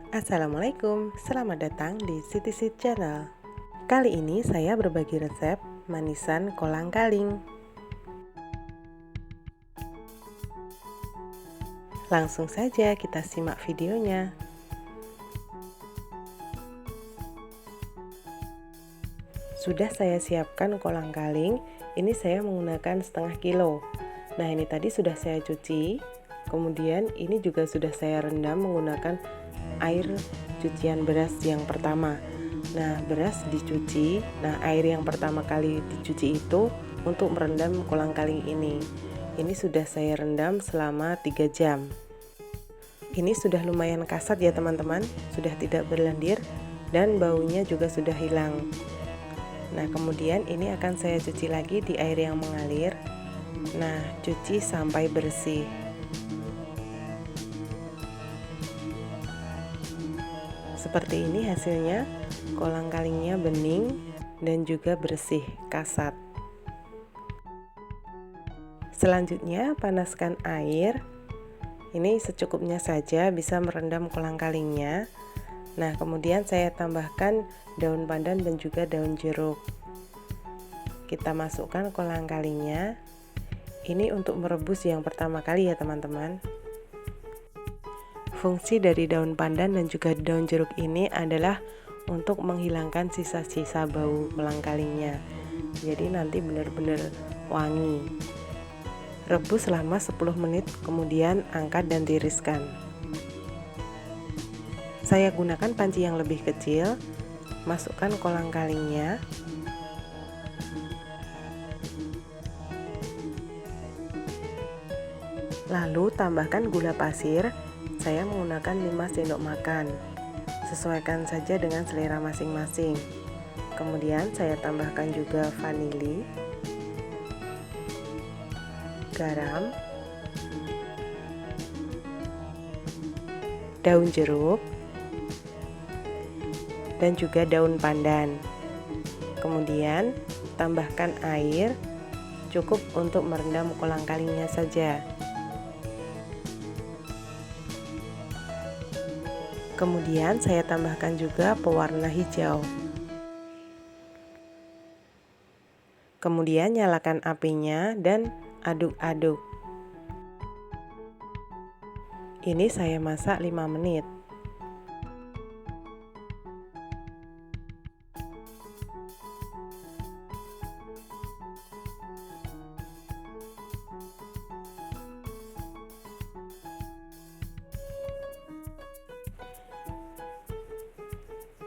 Assalamualaikum, selamat datang di Siti Sit Channel. Kali ini saya berbagi resep manisan kolang-kaling. Langsung saja kita simak videonya. Sudah saya siapkan kolang-kaling, ini saya menggunakan setengah kilo. Nah, ini tadi sudah saya cuci, kemudian ini juga sudah saya rendam menggunakan air cucian beras yang pertama. Nah, beras dicuci. Nah, air yang pertama kali dicuci itu untuk merendam kolang-kaling ini. Ini sudah saya rendam selama 3 jam. Ini sudah lumayan kasat ya teman-teman, sudah tidak berlendir dan baunya juga sudah hilang. Nah, kemudian ini akan saya cuci lagi di air yang mengalir. Nah, cuci sampai bersih. Seperti ini hasilnya, kolang-kalingnya bening dan juga bersih, kasat. Selanjutnya panaskan air. Ini secukupnya saja, bisa merendam kolang-kalingnya. Nah, kemudian saya tambahkan daun pandan dan juga daun jeruk. Kita masukkan kolang-kalingnya. Ini untuk merebus yang pertama kali ya teman-teman. Fungsi dari daun pandan dan juga daun jeruk ini adalah untuk menghilangkan sisa-sisa bau kolang-kalingnya. Jadi nanti benar-benar wangi. Rebus selama 10 menit, kemudian angkat dan tiriskan. Saya gunakan panci yang lebih kecil. Masukkan kolang-kalingnya. Lalu tambahkan gula pasir. Saya menggunakan 5 sendok makan. Sesuaikan saja dengan selera masing-masing. Kemudian saya tambahkan juga vanili, garam, daun jeruk, dan juga daun pandan. Kemudian tambahkan air cukup untuk merendam kolang-kalingnya saja. Kemudian saya tambahkan juga pewarna hijau. Kemudian nyalakan apinya dan aduk-aduk. Ini saya masak 5 menit.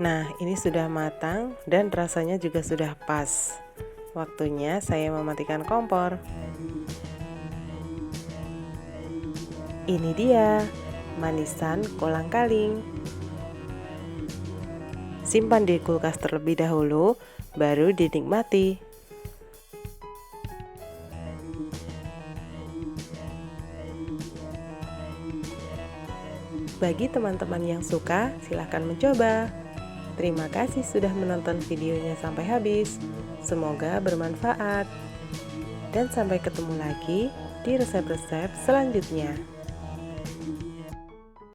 Nah, ini sudah matang dan rasanya juga sudah pas. Waktunya saya mematikan kompor. Ini dia, manisan kolang-kaling. Simpan di kulkas terlebih dahulu, baru dinikmati. Bagi teman-teman yang suka, silahkan mencoba. Terima kasih sudah menonton videonya sampai habis. Semoga bermanfaat. Dan sampai ketemu lagi di resep-resep selanjutnya.